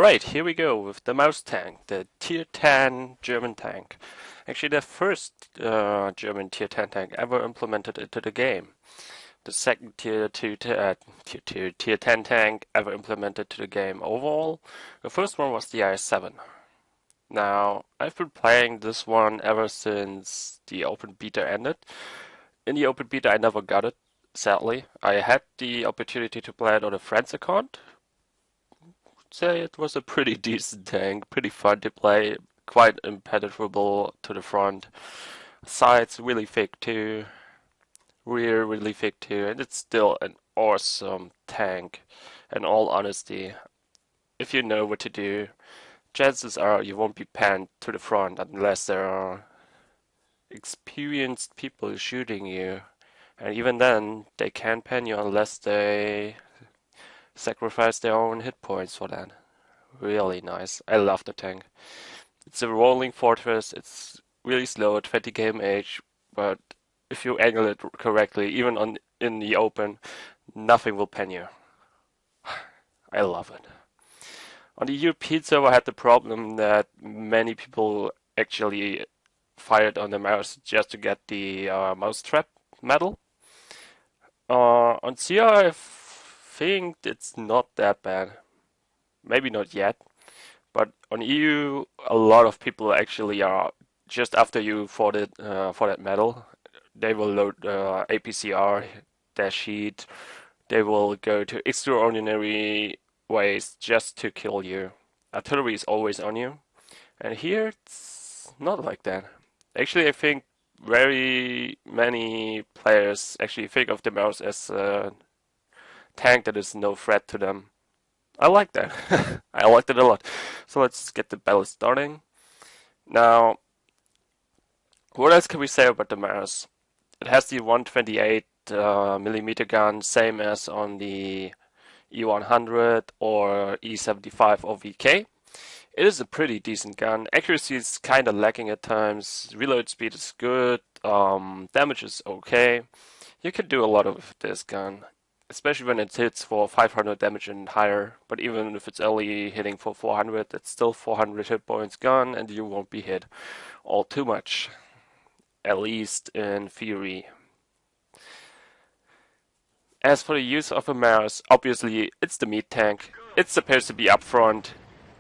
Alright, here we go with the mouse tank, the Tier 10 German tank. Actually the first German Tier 10 tank ever implemented into the game. The second Tier 10 tank ever implemented to the game overall. The first one was the IS-7. Now, I've been playing this one ever since the open beta ended. In the open beta I never got it, sadly. I had the opportunity to play it on a friend's account. Say it was a pretty decent tank, pretty fun to play, quite impenetrable to the front. Sides really thick too, rear really thick too, and it's still an awesome tank. In all honesty, if you know what to do, chances are you won't be panned to the front unless there are experienced people shooting you. And even then, they can't pan you unless they sacrifice their own hit points for that. Really nice. I love the tank. It's a rolling fortress. It's really slow, 20 km/h, but if you angle it correctly, even in the open, nothing will pan you. I love it. On the European server, I had the problem that many people actually fired on the mouse just to get the mousetrap medal. On CR, I think it's not that bad. Maybe not yet, but on EU, a lot of people actually are just after you for that medal. They will load APCR, dash heat. They will go to extraordinary ways just to kill you. Artillery is always on you, and here it's not like that. Actually, I think very many players actually think of the mouse as a tank that is no threat to them. I like that. I liked it a lot. So let's get the battle starting. Now, what else can we say about the mouse? It has the 128 millimeter gun, same as on the E100 or E75 or VK. It is a pretty decent gun. Accuracy is kind of lacking at times. Reload speed is good. Damage is okay. You can do a lot with this gun, especially when it hits for 500 damage and higher. But even if it's only hitting for 400, it's still 400 hit points gun, and you won't be hit all too much, at least in theory. As for the use of a mouse, obviously it's the meat tank. It's supposed to be up front,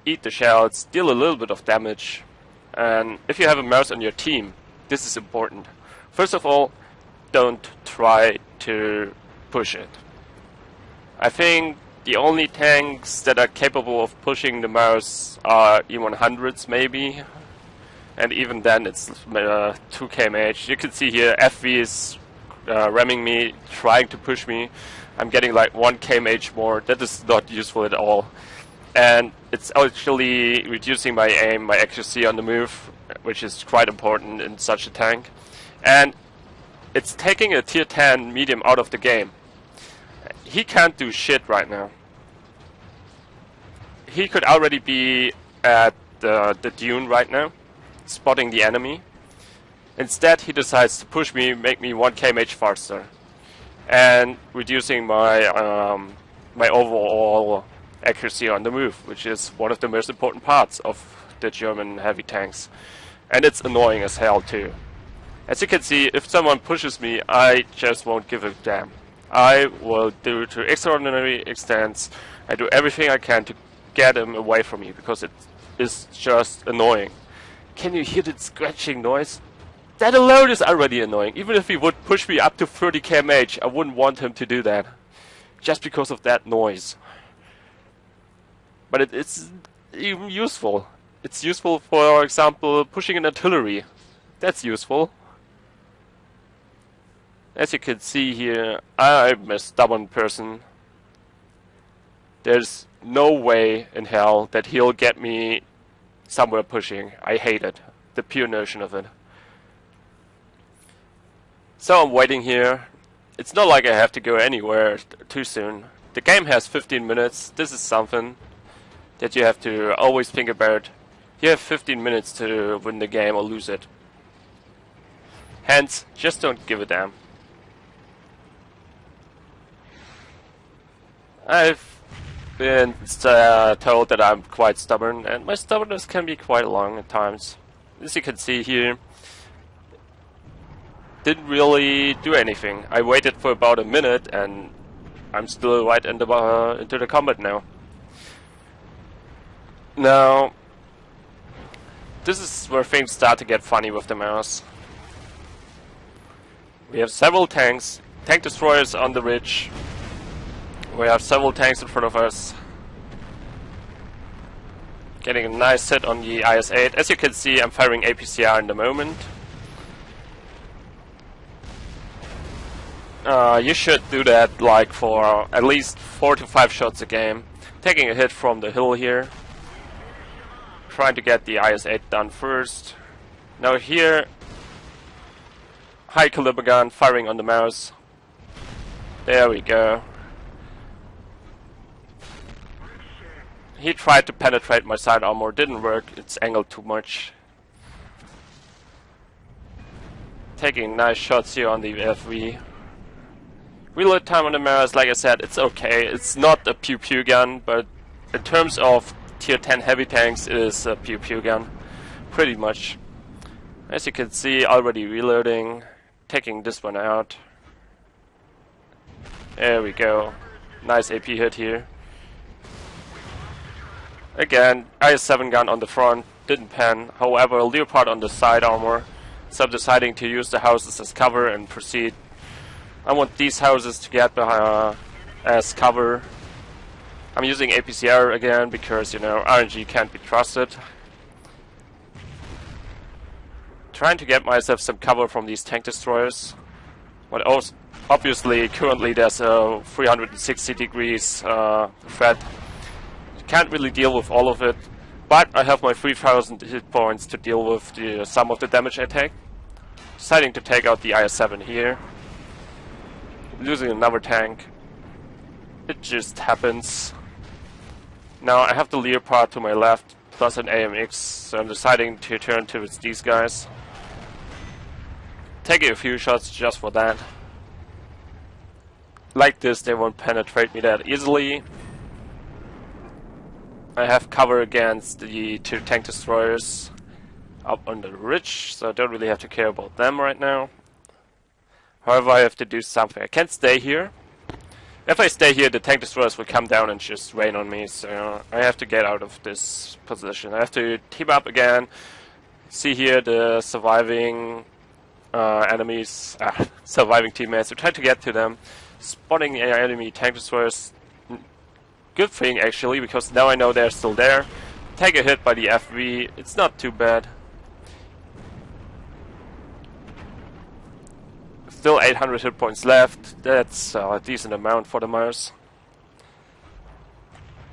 eat the shells, deal a little bit of damage. And if you have a mouse on your team, this is important. First of all, don't try to push it. I think the only tanks that are capable of pushing the mouse are E100s maybe. And even then it's 2 km/h. You can see here FV is ramming me, trying to push me. I'm getting like 1 km/h more. That is not useful at all. And it's actually reducing my aim, my accuracy on the move, which is quite important in such a tank. And it's taking a tier 10 medium out of the game. He can't do shit right now. He could already be at the dune right now, spotting the enemy. Instead, he decides to push me, make me 1 km/h faster, and reducing my my overall accuracy on the move, which is one of the most important parts of the German heavy tanks. And it's annoying as hell too. As you can see, if someone pushes me, I just won't give a damn. I will do to extraordinary extents. I do everything I can to get him away from me, because it is just annoying. Can you hear that scratching noise? That alone is already annoying. Even if he would push me up to 30 km/h, I wouldn't want him to do that, just because of that noise. But it's even useful. It's useful, for example, pushing an artillery. That's useful. As you can see here, I'm a stubborn person. There's no way in hell that he'll get me somewhere pushing. I hate it. The pure notion of it. So I'm waiting here. It's not like I have to go anywhere too soon. The game has 15 minutes. This is something that you have to always think about. You have 15 minutes to win the game or lose it. Hence, just don't give a damn. I've been told that I'm quite stubborn, and my stubbornness can be quite long at times. As you can see here, didn't really do anything. I waited for about a minute, and I'm still right into the combat now. Now, this is where things start to get funny with the mouse. We have several tank destroyers on the ridge. We have several tanks in front of us. Getting a nice hit on the IS-8. As you can see, I'm firing APCR in the moment. You should do that like for at least 4 to 5 shots a game. Taking a hit from the hill here. Trying to get the IS-8 done first. Now here, high caliber gun firing on the mouse. There we go. He tried to penetrate my side armor, didn't work, it's angled too much. Taking nice shots here on the FV. Reload time on the mouse, like I said, it's okay. It's not a pew pew gun, but in terms of tier 10 heavy tanks, it is a pew pew gun. Pretty much. As you can see, already reloading. Taking this one out. There we go. Nice AP hit here. Again, IS-7 gun on the front, didn't pan. However, Leopard on the side armor. So I'm deciding to use the houses as cover and proceed. I want these houses to get as cover. I'm using APCR again because, you know, RNG can't be trusted. Trying to get myself some cover from these tank destroyers. But also, obviously, currently there's a 360 degrees threat. Can't really deal with all of it, but I have my 3000 hit points to deal with some of the damage I take. Deciding to take out the IS-7 here. Losing another tank. It just happens. Now I have the Leopard to my left, plus an AMX, so I'm deciding to turn towards these guys. Taking a few shots just for that. Like this, they won't penetrate me that easily. I have cover against the 2 tank destroyers up on the ridge, so I don't really have to care about them right now. However, I have to do something. I can't stay here. If I stay here, the tank destroyers will come down and just rain on me, so I have to get out of this position. I have to team up again. See here the surviving enemies, surviving teammates. We try to get to them. Spotting enemy tank destroyers. Good thing actually, because now I know they're still there. Take a hit by the FV, it's not too bad. Still 800 hit points left, that's a decent amount for the mouse.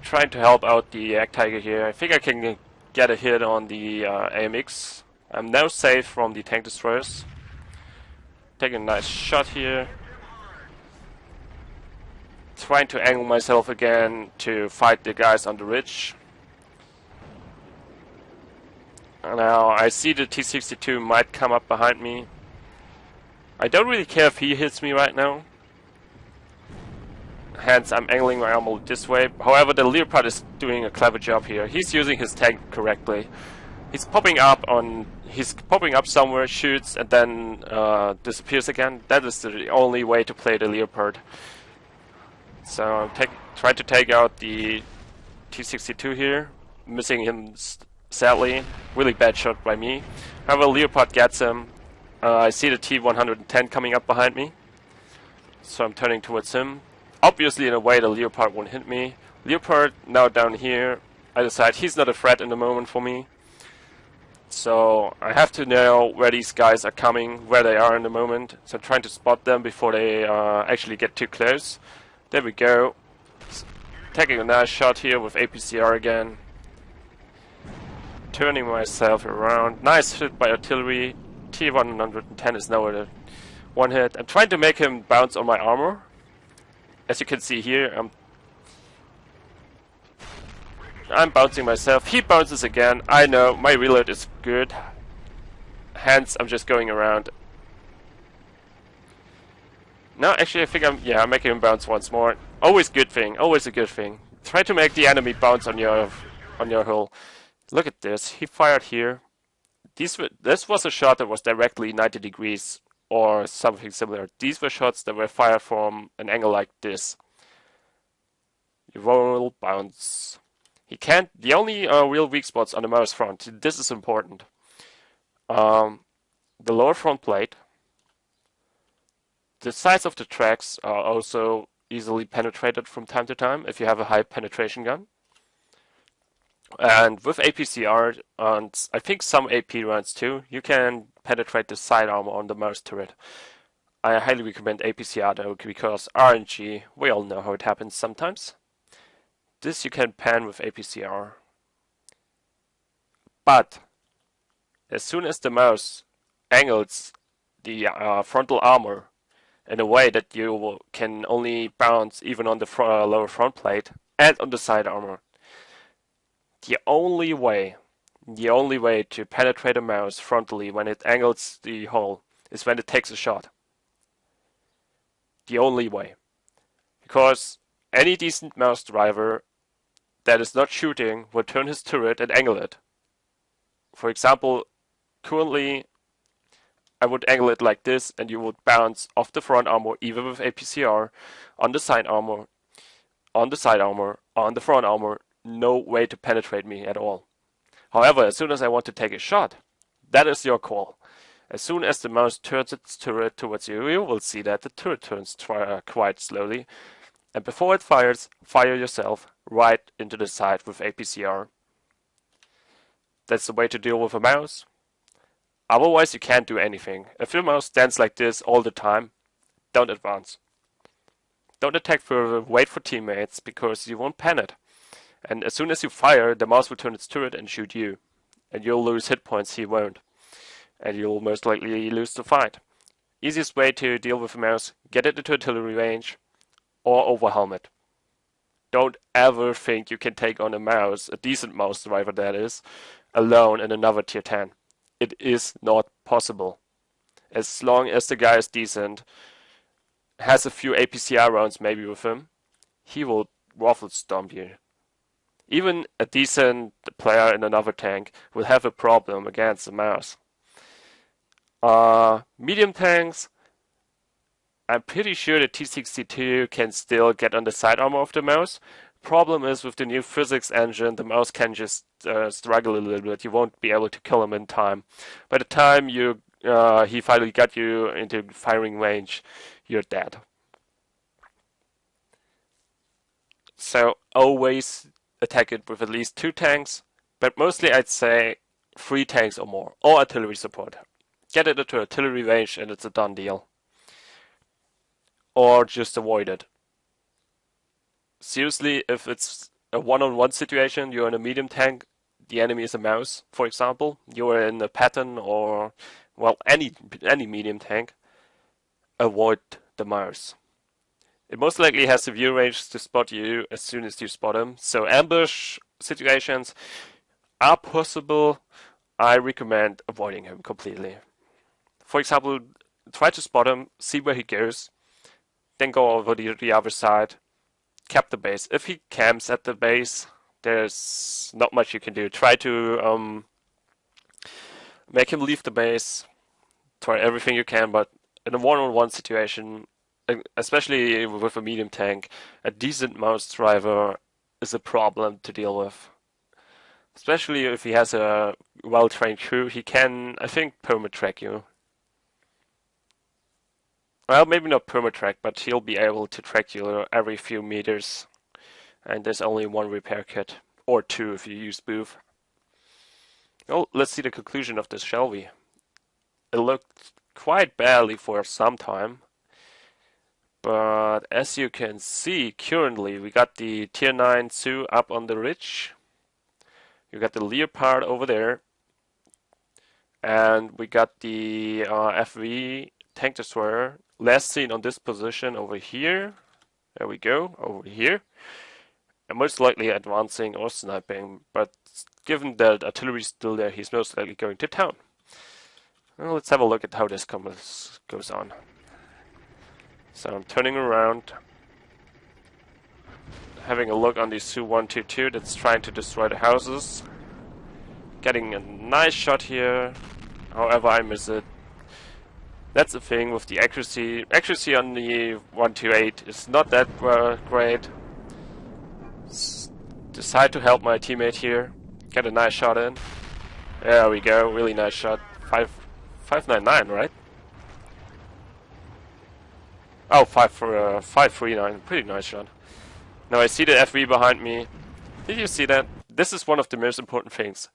Trying to help out the Tiger here. I think I can get a hit on the AMX. I'm now safe from the tank destroyers. Taking a nice shot here. Trying to angle myself again to fight the guys on the ridge. Now I see the T-62 might come up behind me. I don't really care if he hits me right now. Hence I'm angling my armor this way. However, the Leopard is doing a clever job here. He's using his tank correctly. He's popping up somewhere, shoots, and then disappears again. That is the only way to play the Leopard. So I'm trying to take out the T-62 here, missing him sadly. Really bad shot by me. However, Leopard gets him. I see the T-110 coming up behind me, so I'm turning towards him. Obviously, in a way, the Leopard won't hit me. Leopard now down here. I decide he's not a threat in the moment for me. So I have to know where these guys are coming, where they are in the moment. So I'm trying to spot them before they actually get too close. There we go. Taking a nice shot here with APCR again. Turning myself around. Nice hit by artillery. T-110 is now at a 1 hit. I'm trying to make him bounce on my armor. As you can see here, I'm bouncing myself. He bounces again. I know, my reload is good. Hence, I'm just going around. No, actually, I think I'm making him bounce once more. Always good thing. Always a good thing. Try to make the enemy bounce on your hull. Look at this. He fired here. This was a shot that was directly 90 degrees or something similar. These were shots that were fired from an angle like this. You roll, bounce. He can't. The only real weak spots on the mouse front. This is important. The lower front plate. The sides of the tracks are also easily penetrated from time to time if you have a high penetration gun. And with APCR, and I think some AP rounds too, you can penetrate the side armor on the mouse turret. I highly recommend APCR though, because RNG, we all know how it happens sometimes. This you can pan with APCR. But as soon as the mouse angles the frontal armor in a way that you can only bounce even on the lower front plate and on the side armor, the only way to penetrate a mouse frontally when it angles the hull is when it takes a shot. The only way. Because any decent mouse driver that is not shooting will turn his turret and angle it. For example, currently I would angle it like this and you would bounce off the front armor even with APCR, on the side armor, on the side armor, on the front armor. No way to penetrate me at all. However, as soon as I want to take a shot, that is your call. As soon as the mouse turns its turret towards you, you will see that the turret turns quite slowly. And before it fires, fire yourself right into the side with APCR. That's the way to deal with a mouse. Otherwise, you can't do anything. If your mouse stands like this all the time, don't advance. Don't attack further, wait for teammates, because you won't pan it. And as soon as you fire, the mouse will turn its turret and shoot you. And you'll lose hit points, he won't. And you'll most likely lose the fight. Easiest way to deal with a mouse, get it into artillery range or overhelm it. Don't ever think you can take on a mouse, a decent mouse driver that is, alone in another tier 10. It is not possible. As long as the guy is decent, has a few APCR rounds maybe with him, he will waffle stomp you. Even a decent player in another tank will have a problem against the mouse. Medium tanks, I'm pretty sure the T62 can still get on the side armor of the mouse. Problem is with the new physics engine, the mouse can just struggle a little bit. You won't be able to kill him in time. By the time he finally got you into firing range, you're dead. So always attack it with at least 2 tanks, but mostly I'd say 3 tanks or more, or artillery support. Get it into artillery range and it's a done deal. Or just avoid it. Seriously, if it's a one-on-one situation, you're in a medium tank, the enemy is a mouse, for example, you're in a Patton or, well, any medium tank, avoid the mouse. It most likely has the view range to spot you as soon as you spot him. So ambush situations are possible. I recommend avoiding him completely. For example, try to spot him, see where he goes, then go over the other side, cap the base. If he camps at the base, there's not much you can do. Try to make him leave the base. Try everything you can, but in a one-on-one situation, especially with a medium tank, a decent mouse driver is a problem to deal with. Especially if he has a well-trained crew, he can, I think, perma-track you. Well, maybe not perma-track, but he'll be able to track you every few meters. And there's only 1 repair kit, or 2 if you use booth. Well, let's see the conclusion of this, shall we? It looked quite badly for some time. But as you can see, currently we got the tier 9 Sioux up on the ridge. You got the Leopard over there. And we got the FV tank destroyer, last seen on this position over here. There we go, over here. And most likely advancing or sniping. But given that artillery is still there, he's most likely going to town. Well, let's have a look at how this goes on. So I'm turning around. having a look on the Su-122 that's trying to destroy the houses. Getting a nice shot here, however I miss it. That's the thing with the accuracy. Accuracy on the 128 is not that great. Decide to help my teammate here. Get a nice shot in. There we go, really nice shot. 599, right? Oh, 539, pretty nice shot. Now I see the FV behind me. Did you see that? This is one of the most important things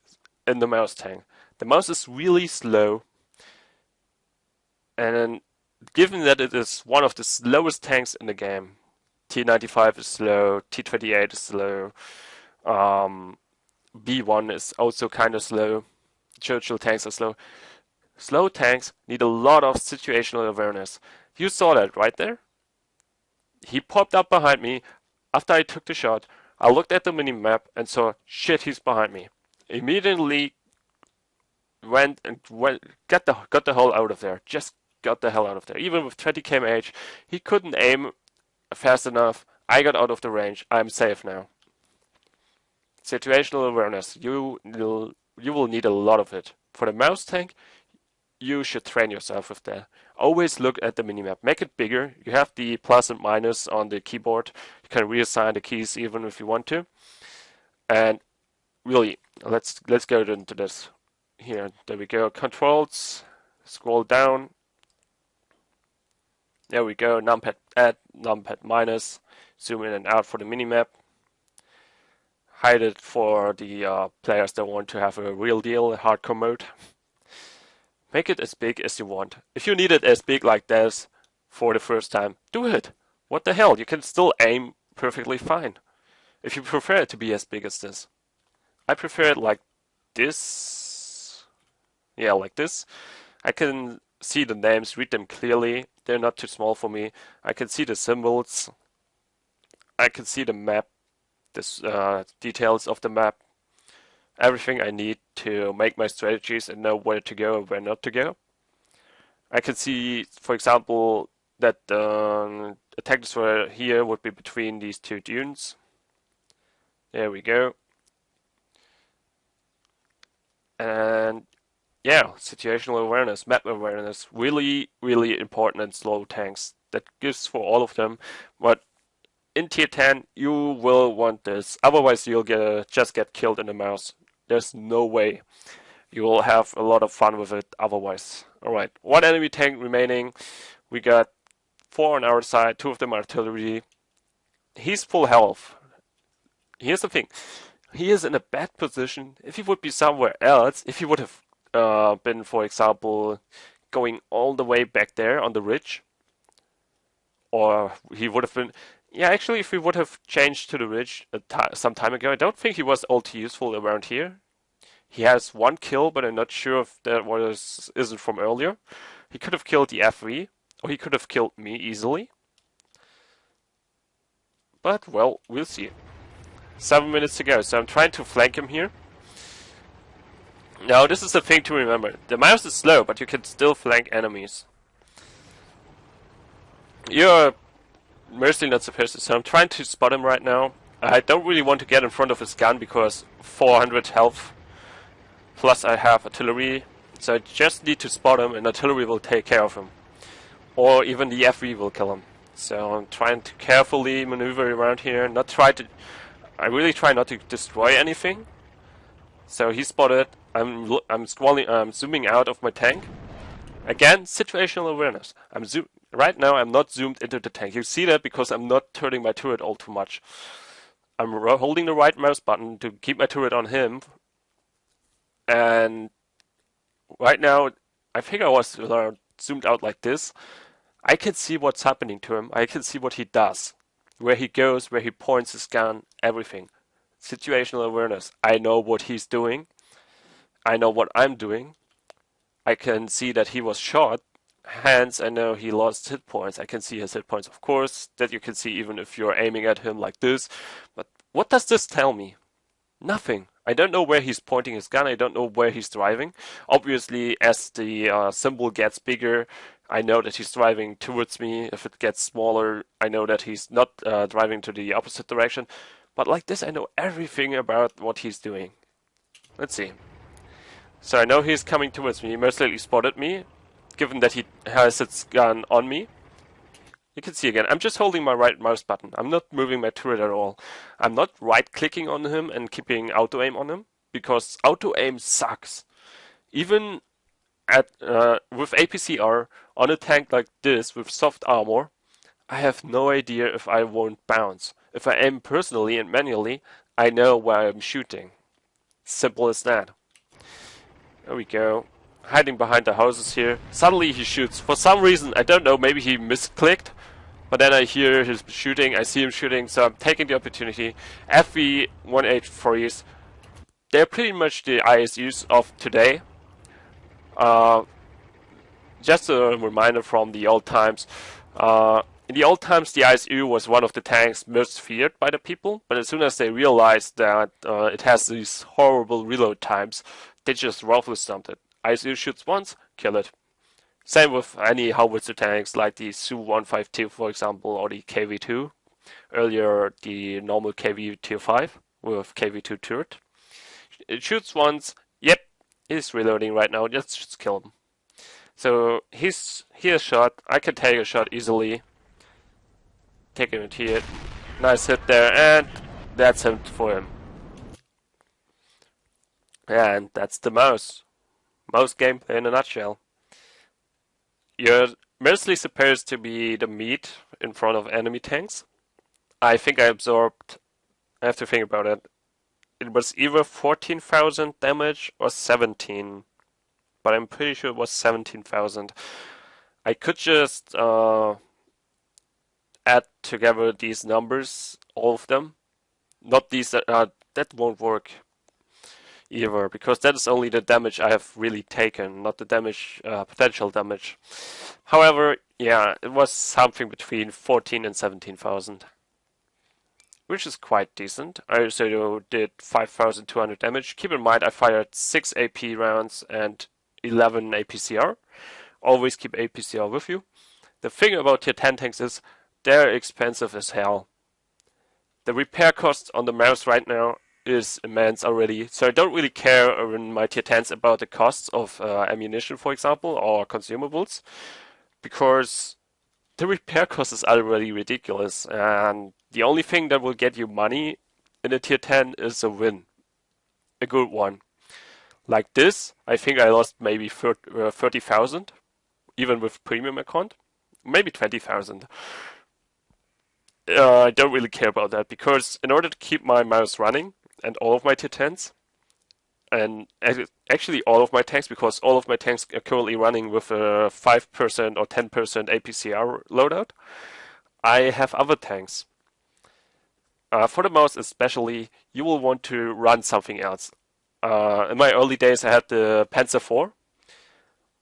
in the mouse tank. The mouse is really slow. And given that it is one of the slowest tanks in the game, T95 is slow, T28 is slow, B1 is also kind of slow, Churchill tanks are slow. Slow tanks need a lot of situational awareness. You saw that right there? He popped up behind me. After I took the shot, I looked at the mini-map and saw, shit, he's behind me. Immediately went and got the hell out of there. Just got the hell out of there. Even with 20 kmh, he couldn't aim fast enough. I got out of the range. I'm safe now. Situational awareness. You will need a lot of it. For the mouse tank, you should train yourself with that. Always look at the minimap. Make it bigger. You have the plus and minus on the keyboard. You can reassign the keys even if you want to. And really, let's go into this. Here, there we go. Controls. Scroll down. There we go. Numpad add, numpad minus. Zoom in and out for the minimap. Hide it for the players that want to have a real deal, a hardcore mode. Make it as big as you want. If you need it as big like this for the first time, do it. What the hell? You can still aim perfectly fine. If you prefer it to be as big as this. I prefer it like this. Yeah, like this. I can see the names, read them clearly. They're not too small for me. I can see the symbols. I can see the map, the details of the map. Everything I need to make my strategies and know where to go and where not to go. I can see, for example, that the attack destroyer here would be between these two dunes. There we go. And yeah, situational awareness, map awareness, really, really important in slow tanks. That gives for all of them. But in tier 10, you will want this. Otherwise, you'll just get killed in the mouse. There's no way. You will have a lot of fun with it otherwise. Alright, one enemy tank remaining. We got 4 on our side, 2 of them artillery. He's full health. Here's the thing. He is in a bad position. If he would be somewhere else, if he would have been, for example, going all the way back there on the ridge, or he would have been... Yeah, actually, if we would have changed to the ridge some time ago, I don't think he was all too useful around here. He has 1 kill, but I'm not sure if that isn't from earlier. He could have killed the FV, or he could have killed me easily. But, well, we'll see. 7 minutes to go, so I'm trying to flank him here. Now, this is the thing to remember. The mouse is slow, but you can still flank enemies. You're mostly not supposed to, so I'm trying to spot him right now. I don't really want to get in front of his gun because 400 health, plus I have artillery, so I just need to spot him and artillery will take care of him. Or even the FV will kill him. So I'm trying to carefully maneuver around here, I really try not to destroy anything. So he spotted, I'm zooming out of my tank. Again, situational awareness. Right now I'm not zoomed into the tank. You see that because I'm not turning my turret all too much. I'm holding the right mouse button to keep my turret on him. And right now, I think I was zoomed out like this. I can see what's happening to him. I can see what he does. Where he goes, where he points his gun, everything. Situational awareness. I know what he's doing. I know what I'm doing. I can see that he was shot. Hence, I know he lost hit points. I can see his hit points, of course. That you can see even if you're aiming at him like this. But what does this tell me? Nothing. I don't know where he's pointing his gun. I don't know where he's driving. Obviously, as the symbol gets bigger, I know that he's driving towards me. If it gets smaller, I know that he's not driving to the opposite direction. But like this, I know everything about what he's doing. Let's see. So I know he's coming towards me. He most likely spotted me, given that he has his gun on me. You can see again, I'm just holding my right mouse button. I'm not moving my turret at all. I'm not right-clicking on him and keeping auto-aim on him, because auto-aim sucks. Even with APCR on a tank like this with soft armor, I have no idea if I won't bounce. If I aim personally and manually, I know where I'm shooting. Simple as that. There we go. Hiding behind the houses here. Suddenly he shoots. For some reason, I don't know, maybe he misclicked. But then I hear his shooting, I see him shooting, so I'm taking the opportunity. FV-183s, they're pretty much the ISUs of today. Just a reminder from the old times. In the old times, the ISU was one of the tanks most feared by the people, but as soon as they realized that it has these horrible reload times, they just rifle stomped it. ISU shoots once, kill it. Same with any howitzer tanks like the Su-152, for example, or the KV-2. Earlier, the normal KV-Tier 5 with KV-2 turret. It shoots once, yep, he's reloading right now, just kill him. So he's shot, I can take a shot easily. Taking it here, nice hit there, and that's him for him. And that's the mouse. Mouse gameplay in a nutshell. You're mostly supposed to be the meat in front of enemy tanks. I think I absorbed, I have to think about it. It was either 14,000 damage or 17. But I'm pretty sure it was 17,000. I could just add together these numbers, all of them. Not these that won't work either, because that is only the damage I have really taken, not the damage, potential damage. However, yeah, it was something between 14 and 17,000. Which is quite decent. I also did 5,200 damage. Keep in mind I fired 6 AP rounds and 11 APCR. Always keep APCR with you. The thing about tier 10 tanks is they're expensive as hell. The repair cost on the mouse right now is immense already, so I don't really care in my tier 10s about the costs of ammunition, for example, or consumables, because the repair cost is already ridiculous, and the only thing that will get you money in a tier 10 is a win. A good one. Like this, I think I lost maybe 30,000, even with premium account. Maybe 20,000. I don't really care about that, because in order to keep my mouse running, and all of my tier 10s, and actually all of my tanks, because all of my tanks are currently running with a 5% or 10% APCR loadout, I have other tanks. For the mouse especially, you will want to run something else. In my early days I had the Panzer 4.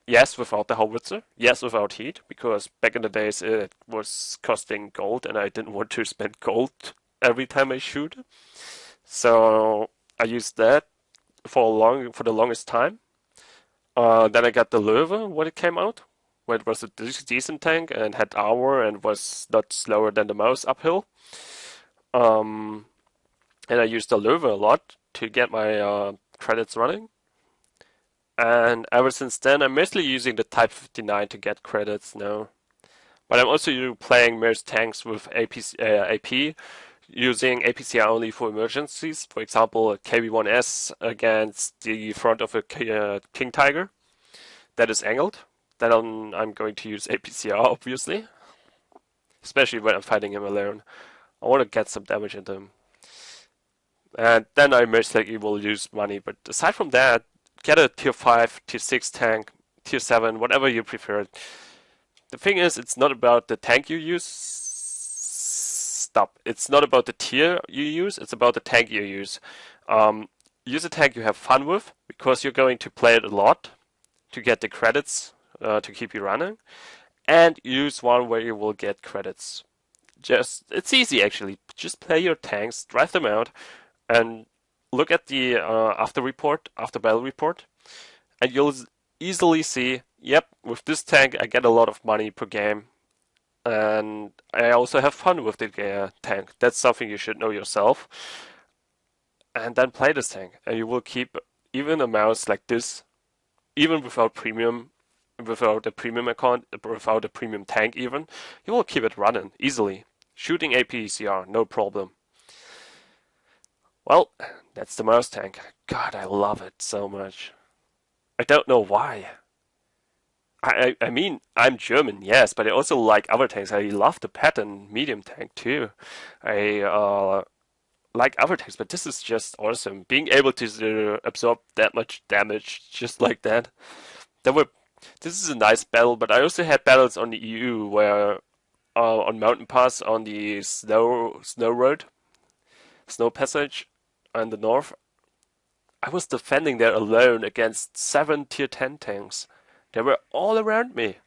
Yes, without the howitzer. Yes, without heat, because back in the days it was costing gold and I didn't want to spend gold every time I shoot. So I used that for the longest time. Then I got the Löwe when it came out, where it was a decent tank and had armor and was not slower than the mouse uphill. And I used the Löwe a lot to get my credits running. And ever since then, I'm mostly using the Type 59 to get credits now. But I'm also playing most tanks with AP, using APCR only for emergencies. For example, a KB1S against the front of a King Tiger that is angled. Then I'm going to use APCR, obviously. Especially when I'm fighting him alone. I want to get some damage into him. And then I most likely will use money. But aside from that, get a tier 5, tier 6 tank, tier 7, whatever you prefer. The thing is, it's not about the tank you use. Stop. It's not about the tier you use, it's about the tank you use. Use a tank you have fun with, because you're going to play it a lot to get the credits to keep you running. And use one where you will get credits. It's easy actually. Just play your tanks, drive them out, and look at the after battle report, and you'll easily see, yep, with this tank I get a lot of money per game, and I also have fun with the tank. That's something you should know yourself. And then play this tank, and you will keep even amounts like this, even without premium, without a premium account, without a premium tank even, you will keep it running easily. Shooting APCR, no problem. Well, that's the mouse tank. God, I love it so much. I don't know why. I mean, I'm German, yes, but I also like other tanks. I love the Patton medium tank too. I like other tanks, but this is just awesome. Being able to absorb that much damage just like that. There were. This is a nice battle, but I also had battles on the EU where on Mountain Pass on the snow road, snow passage in the north. I was defending there alone against 7 tier 10 tanks. They were all around me,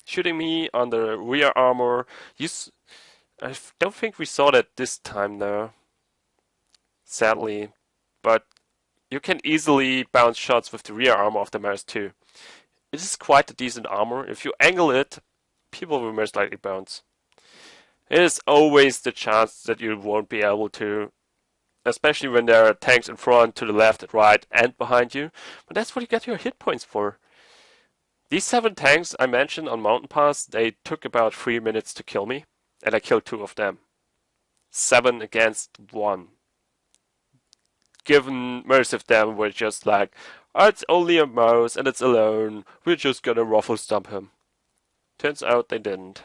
shooting me on the rear armor. I don't think we saw that this time though, sadly. But you can easily bounce shots with the rear armor of the mouse too. It is quite a decent armor. If you angle it, people will most likely bounce. It is always the chance that you won't be able to, especially when there are tanks in front, to the left, right, and behind you. But that's what you get your hit points for. These 7 tanks I mentioned on Mountain Pass, they took about 3 minutes to kill me, and I killed 2 of them. 7 against 1. Given most of them were just like, oh, it's only a mouse and it's alone, we're just gonna ruffle stomp him. Turns out they didn't.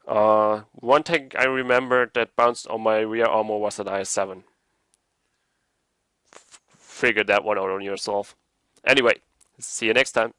One tank I remember that bounced on my rear armor was an IS-7. Figure that one out on yourself. Anyway, see you next time.